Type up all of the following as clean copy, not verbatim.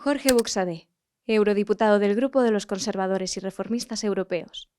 Jorge Buxadé, eurodiputado del Grupo de los Conservadores y Reformistas Europeos.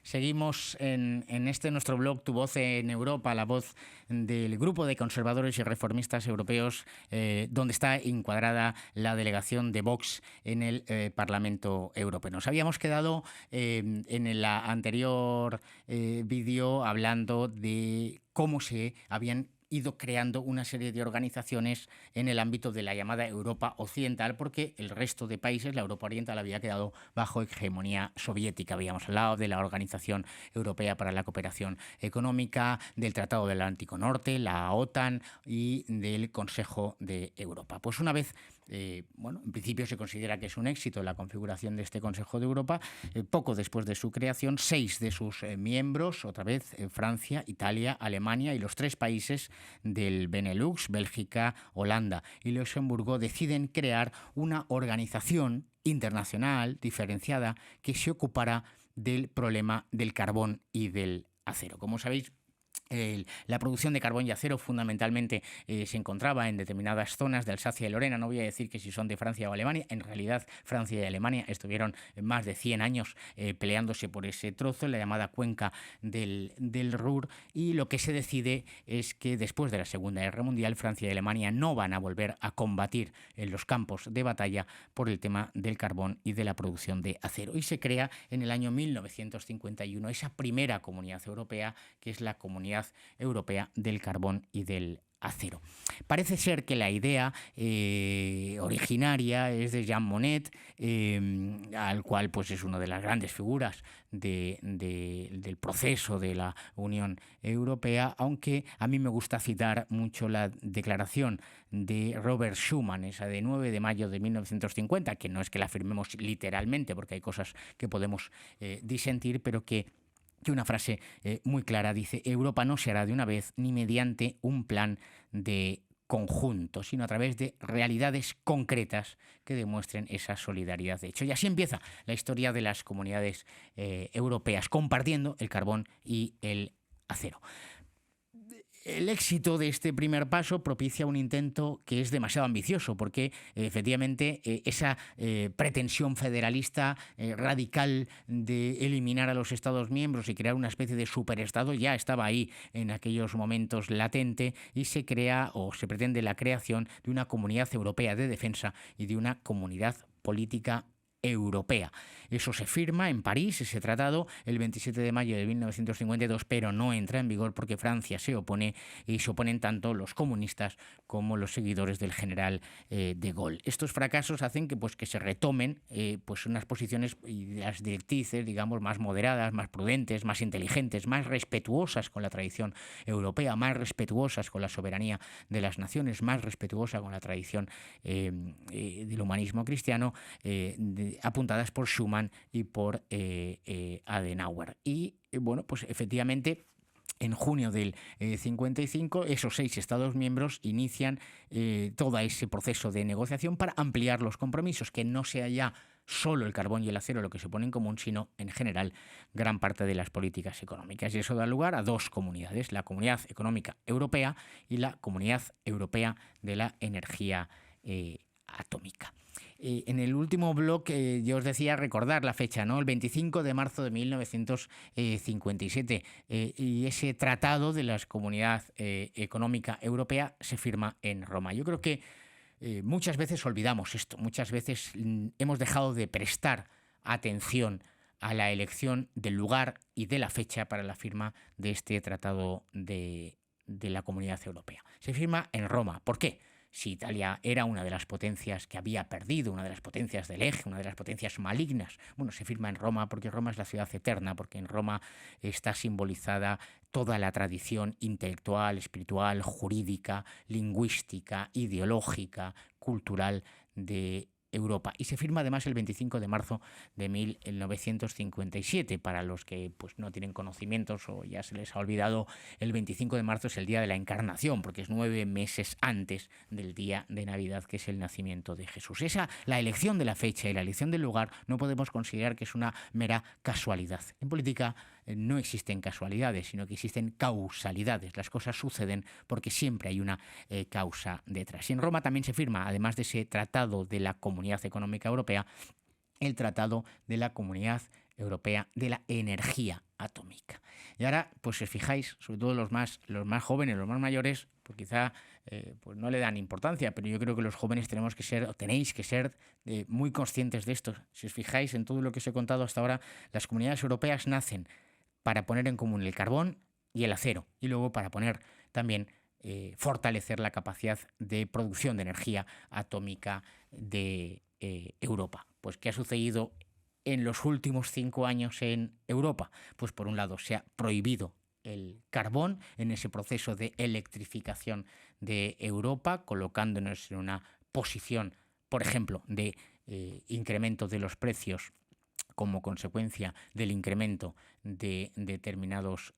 Seguimos en este nuestro blog Tu Voz en Europa, la voz del Grupo de Conservadores y Reformistas Europeos, donde está encuadrada la delegación de Vox en el Parlamento Europeo. Nos habíamos quedado en el anterior vídeo hablando de cómo se habían ido creando una serie de organizaciones en el ámbito de la llamada Europa Occidental, porque el resto de países, la Europa Oriental, había quedado bajo hegemonía soviética. Habíamos hablado de la Organización Europea para la Cooperación Económica, del Tratado del Atlántico Norte, la OTAN y del Consejo de Europa. Pues una vez en principio se considera que es un éxito la configuración de este Consejo de Europa. Poco después de su creación, 6 de sus miembros, otra vez Francia, Italia, Alemania y los 3 países del Benelux, Bélgica, Holanda y Luxemburgo, deciden crear una organización internacional diferenciada que se ocupara del problema del carbón y del acero. Como sabéis, la producción de carbón y acero fundamentalmente se encontraba en determinadas zonas de Alsacia y Lorena. No voy a decir que si son de Francia o Alemania. En realidad, Francia y Alemania estuvieron más de 100 años peleándose por ese trozo, la llamada cuenca del Ruhr. Y lo que se decide es que después de la Segunda Guerra Mundial, Francia y Alemania no van a volver a combatir en los campos de batalla por el tema del carbón y de la producción de acero. Y se crea en el año 1951 esa primera comunidad europea, que es la Comunidad Europea del Carbón y del Acero. Parece ser que la idea originaria es de Jean Monnet, al cual pues es una de las grandes figuras del proceso de la Unión Europea, aunque a mí me gusta citar mucho la declaración de Robert Schuman, esa de 9 de mayo de 1950, que no es que la firmemos literalmente, porque hay cosas que podemos disentir, pero que una frase muy clara dice: Europa no se hará de una vez ni mediante un plan de conjunto, sino a través de realidades concretas que demuestren esa solidaridad. De hecho, y así empieza la historia de las comunidades europeas, compartiendo el carbón y el acero. El éxito de este primer paso propicia un intento que es demasiado ambicioso, porque efectivamente esa pretensión federalista radical de eliminar a los Estados miembros y crear una especie de superestado ya estaba ahí en aquellos momentos latente, y se crea o se pretende la creación de una comunidad europea de defensa y de una comunidad política europea. Eso se firma en París, ese tratado, el 27 de mayo de 1952, pero no entra en vigor porque Francia se opone, y se oponen tanto los comunistas como los seguidores del general de Gaulle. Estos fracasos hacen que se retomen unas posiciones y las directrices, digamos, más moderadas, más prudentes, más inteligentes, más respetuosas con la tradición europea, más respetuosas con la soberanía de las naciones, más respetuosas con la tradición del humanismo cristiano, apuntadas por Schuman y por Adenauer. Y pues efectivamente, en junio del 55, esos 6 Estados miembros inician todo ese proceso de negociación para ampliar los compromisos, que no sea ya solo el carbón y el acero lo que se pone en común, sino en general gran parte de las políticas económicas. Y eso da lugar a 2 comunidades: la Comunidad Económica Europea y la Comunidad Europea de la Energía Atómica. En el último blog yo os decía recordar la fecha, ¿no? El 25 de marzo de 1957, y ese tratado de la Comunidad Económica Europea se firma en Roma. Yo creo que muchas veces olvidamos esto, muchas veces hemos dejado de prestar atención a la elección del lugar y de la fecha para la firma de este tratado de la Comunidad Europea. Se firma en Roma. ¿Por qué? Si Italia era una de las potencias que había perdido, una de las potencias del eje, una de las potencias malignas, se firma en Roma porque Roma es la ciudad eterna, porque en Roma está simbolizada toda la tradición intelectual, espiritual, jurídica, lingüística, ideológica, cultural de Europa. Y se firma además el 25 de marzo de 1957. Para los que no tienen conocimientos o ya se les ha olvidado, el 25 de marzo es el día de la Encarnación, porque es 9 meses antes del día de Navidad, que es el nacimiento de Jesús. La elección de la fecha y la elección del lugar no podemos considerar que es una mera casualidad. En política no existen casualidades, sino que existen causalidades. Las cosas suceden porque siempre hay una causa detrás. Y en Roma también se firma, además de ese Tratado de la Comunidad Económica Europea, el Tratado de la Comunidad Europea de la Energía Atómica. Y ahora, pues si os fijáis, sobre todo los más jóvenes, los más mayores, pues quizá pues no le dan importancia, pero yo creo que los jóvenes tenemos que ser, o tenéis que ser, muy conscientes de esto. Si os fijáis en todo lo que os he contado hasta ahora, las comunidades europeas nacen para poner en común el carbón y el acero, y luego para poner también fortalecer la capacidad de producción de energía atómica de Europa. Pues, ¿qué ha sucedido en los últimos 5 años en Europa? Pues por un lado se ha prohibido el carbón en ese proceso de electrificación de Europa, colocándonos en una posición, por ejemplo, de incremento de los precios como consecuencia del incremento de determinados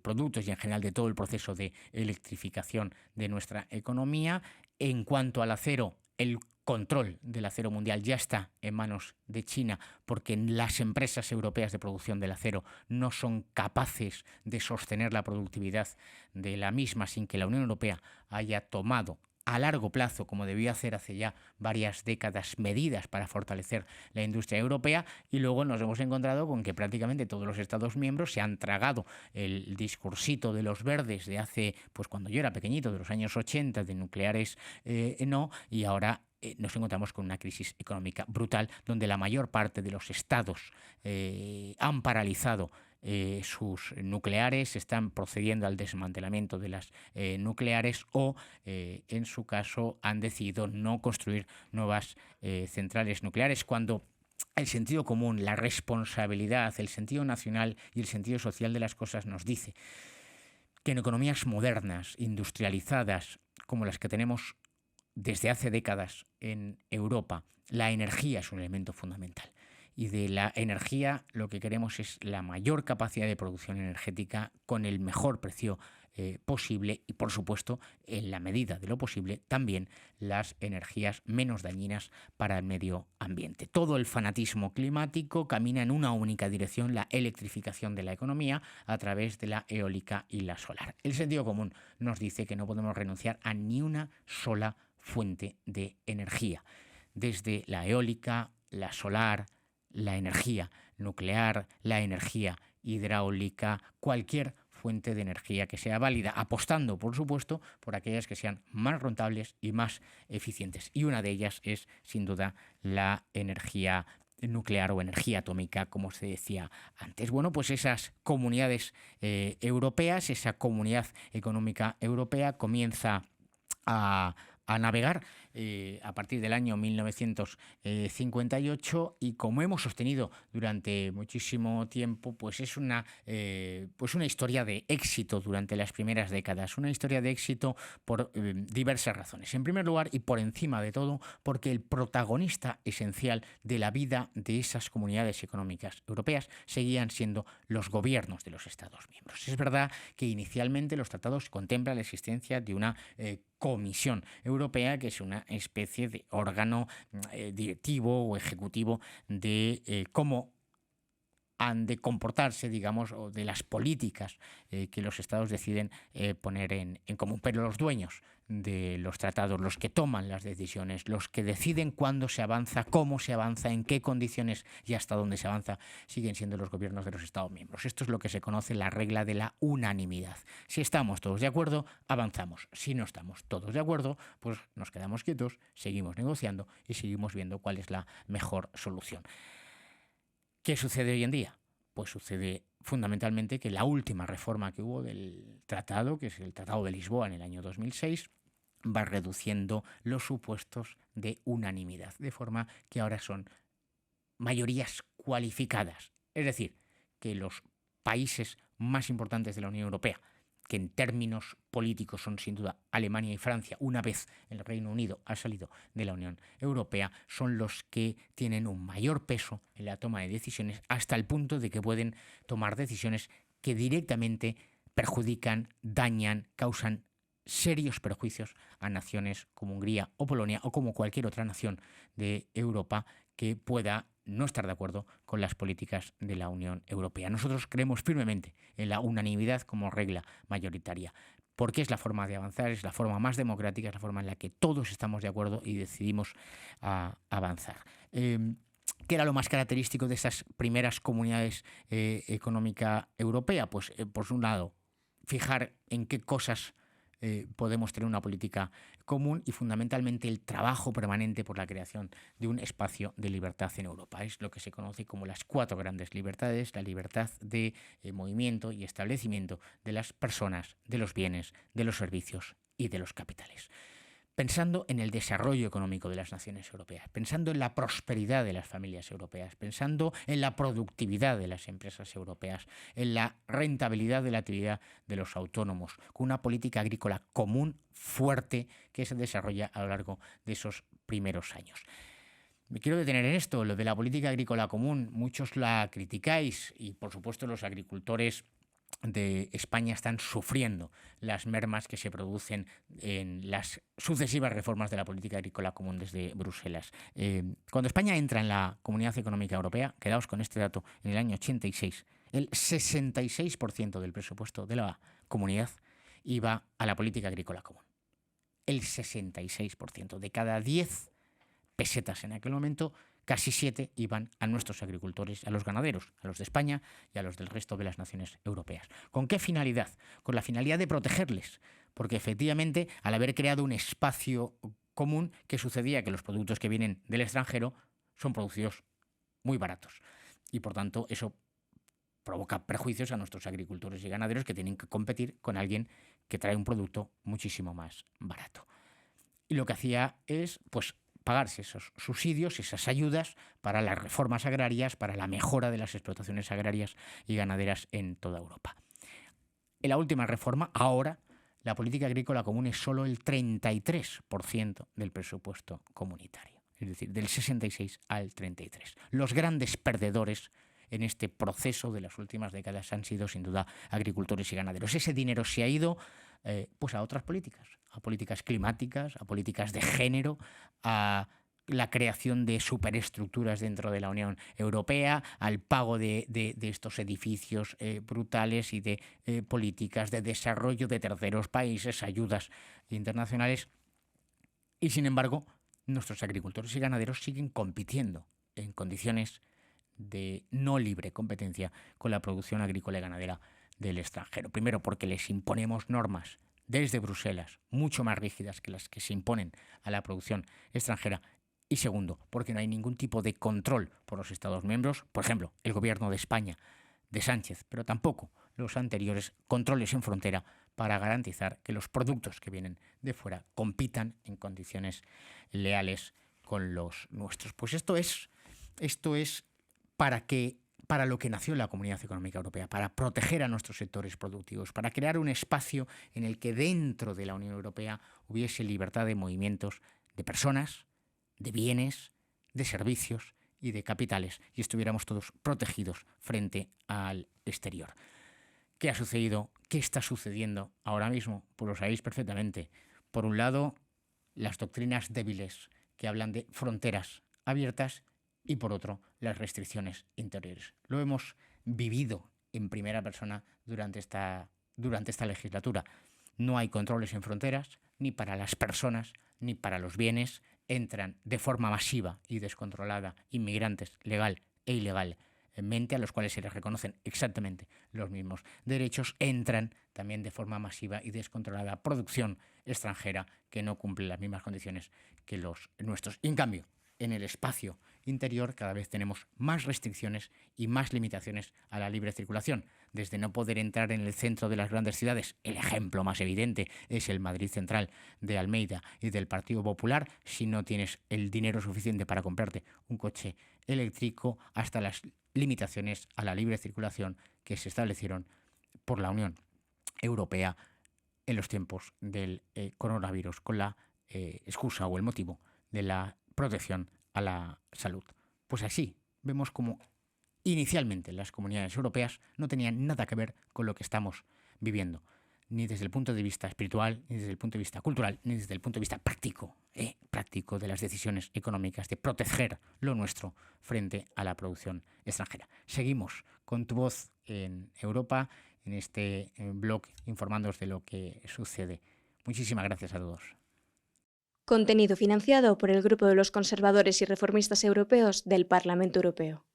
productos y en general de todo el proceso de electrificación de nuestra economía. En cuanto al acero, el control del acero mundial ya está en manos de China, porque las empresas europeas de producción del acero no son capaces de sostener la productividad de la misma sin que la Unión Europea haya tomado a largo plazo, como debió hacer hace ya varias décadas, medidas para fortalecer la industria europea. Y luego nos hemos encontrado con que prácticamente todos los Estados miembros se han tragado el discursito de los verdes de hace, pues cuando yo era pequeñito, de los años 80, de nucleares no, y ahora nos encontramos con una crisis económica brutal, donde la mayor parte de los estados han paralizado sus nucleares, están procediendo al desmantelamiento de las nucleares o, en su caso, han decidido no construir nuevas centrales nucleares, cuando el sentido común, la responsabilidad, el sentido nacional y el sentido social de las cosas nos dice que en economías modernas, industrializadas, como las que tenemos desde hace décadas en Europa, la energía es un elemento fundamental. Y de la energía lo que queremos es la mayor capacidad de producción energética con el mejor precio posible y, por supuesto, en la medida de lo posible, también las energías menos dañinas para el medio ambiente. Todo el fanatismo climático camina en una única dirección, la electrificación de la economía a través de la eólica y la solar. El sentido común nos dice que no podemos renunciar a ni una sola fuente de energía, desde la eólica, la solar, la energía nuclear, la energía hidráulica, cualquier fuente de energía que sea válida, apostando, por supuesto, por aquellas que sean más rentables y más eficientes. Y una de ellas es, sin duda, la energía nuclear o energía atómica, como se decía antes. Bueno, pues esas comunidades europeas, esa comunidad económica europea comienza a navegar a partir del año 1958 y, como hemos sostenido durante muchísimo tiempo, pues es una historia de éxito durante las primeras décadas, una historia de éxito por diversas razones. En primer lugar, y por encima de todo, porque el protagonista esencial de la vida de esas comunidades económicas europeas seguían siendo los gobiernos de los Estados miembros. Es verdad que inicialmente los tratados contemplan la existencia de una Comisión Europea, que es una especie de órgano directivo o ejecutivo de cómo han de comportarse, digamos, o de las políticas que los estados deciden poner en común. Pero los dueños de los tratados, los que toman las decisiones, los que deciden cuándo se avanza, cómo se avanza, en qué condiciones y hasta dónde se avanza, siguen siendo los gobiernos de los estados miembros. Esto es lo que se conoce la regla de la unanimidad. Si estamos todos de acuerdo, avanzamos. Si no estamos todos de acuerdo, pues nos quedamos quietos, seguimos negociando y seguimos viendo cuál es la mejor solución. ¿Qué sucede hoy en día? Pues sucede fundamentalmente que la última reforma que hubo del tratado, que es el Tratado de Lisboa en el año 2006, va reduciendo los supuestos de unanimidad, de forma que ahora son mayorías cualificadas. Es decir, que los países más importantes de la Unión Europea, que en términos políticos son sin duda Alemania y Francia, una vez el Reino Unido ha salido de la Unión Europea, son los que tienen un mayor peso en la toma de decisiones, hasta el punto de que pueden tomar decisiones que directamente perjudican, dañan, causan serios perjuicios a naciones como Hungría o Polonia o como cualquier otra nación de Europa que pueda no estar de acuerdo con las políticas de la Unión Europea. Nosotros creemos firmemente en la unanimidad como regla mayoritaria, porque es la forma de avanzar, es la forma más democrática, es la forma en la que todos estamos de acuerdo y decidimos avanzar. ¿Qué era lo más característico de estas primeras comunidades económica europea? Pues, por un lado, fijar en qué cosas podemos tener una política común y fundamentalmente el trabajo permanente por la creación de un espacio de libertad en Europa. Es lo que se conoce como las 4 grandes libertades: la libertad de movimiento y establecimiento de las personas, de los bienes, de los servicios y de los capitales. Pensando en el desarrollo económico de las naciones europeas, pensando en la prosperidad de las familias europeas, pensando en la productividad de las empresas europeas, en la rentabilidad de la actividad de los autónomos, con una política agrícola común fuerte que se desarrolla a lo largo de esos primeros años. Me quiero detener en esto, lo de la política agrícola común. Muchos la criticáis y, por supuesto, los agricultores de España están sufriendo las mermas que se producen en las sucesivas reformas de la política agrícola común desde Bruselas. Cuando España entra en la Comunidad Económica Europea, quedaos con este dato, en el año 86, el 66% del presupuesto de la comunidad iba a la política agrícola común. El 66%. De cada 10 pesetas en aquel momento, casi 7 iban a nuestros agricultores, a los ganaderos, a los de España y a los del resto de las naciones europeas. ¿Con qué finalidad? Con la finalidad de protegerles, porque efectivamente, al haber creado un espacio común, ¿qué sucedía? Que los productos que vienen del extranjero son producidos muy baratos y, por tanto, eso provoca perjuicios a nuestros agricultores y ganaderos, que tienen que competir con alguien que trae un producto muchísimo más barato. Y lo que hacía es, pues, pagarse esos subsidios, esas ayudas para las reformas agrarias, para la mejora de las explotaciones agrarias y ganaderas en toda Europa. En la última reforma, ahora, la política agrícola común es solo el 33% del presupuesto comunitario, es decir, del 66 al 33. Los grandes perdedores en este proceso de las últimas décadas han sido, sin duda, agricultores y ganaderos. Ese dinero se ha ido pues a otras políticas, a políticas climáticas, a políticas de género, a la creación de superestructuras dentro de la Unión Europea, al pago de estos edificios brutales y de políticas de desarrollo de terceros países, ayudas internacionales. Y, sin embargo, nuestros agricultores y ganaderos siguen compitiendo en condiciones de no libre competencia con la producción agrícola y ganadera del extranjero. Primero, porque les imponemos normas desde Bruselas mucho más rígidas que las que se imponen a la producción extranjera. Y segundo, porque no hay ningún tipo de control por los Estados miembros, por ejemplo, el gobierno de España, de Sánchez, pero tampoco los anteriores controles en frontera para garantizar que los productos que vienen de fuera compitan en condiciones leales con los nuestros. Pues esto es para lo que nació la Comunidad Económica Europea, para proteger a nuestros sectores productivos, para crear un espacio en el que dentro de la Unión Europea hubiese libertad de movimientos de personas, de bienes, de servicios y de capitales, y estuviéramos todos protegidos frente al exterior. ¿Qué ha sucedido? ¿Qué está sucediendo ahora mismo? Pues lo sabéis perfectamente. Por un lado, las doctrinas débiles que hablan de fronteras abiertas, y por otro, las restricciones interiores. Lo hemos vivido en primera persona durante esta legislatura. No hay controles en fronteras, ni para las personas, ni para los bienes. Entran de forma masiva y descontrolada inmigrantes legal e ilegalmente, a los cuales se les reconocen exactamente los mismos derechos. Entran también de forma masiva y descontrolada producción extranjera que no cumple las mismas condiciones que los nuestros. Y en cambio, en el espacio interior cada vez tenemos más restricciones y más limitaciones a la libre circulación, desde no poder entrar en el centro de las grandes ciudades. El ejemplo más evidente es el Madrid Central de Almeida y del Partido Popular, si no tienes el dinero suficiente para comprarte un coche eléctrico, hasta las limitaciones a la libre circulación que se establecieron por la Unión Europea en los tiempos del coronavirus, con la excusa o el motivo de la protección a la salud. Pues así vemos como inicialmente las comunidades europeas no tenían nada que ver con lo que estamos viviendo. ni desde el punto de vista espiritual, ni desde el punto de vista cultural, ni desde el punto de vista práctico de las decisiones económicas, de proteger lo nuestro frente a la producción extranjera. Seguimos con Tu Voz en Europa, en este blog, informándoos de lo que sucede. Muchísimas gracias a todos. Contenido financiado por el Grupo de los Conservadores y Reformistas Europeos del Parlamento Europeo.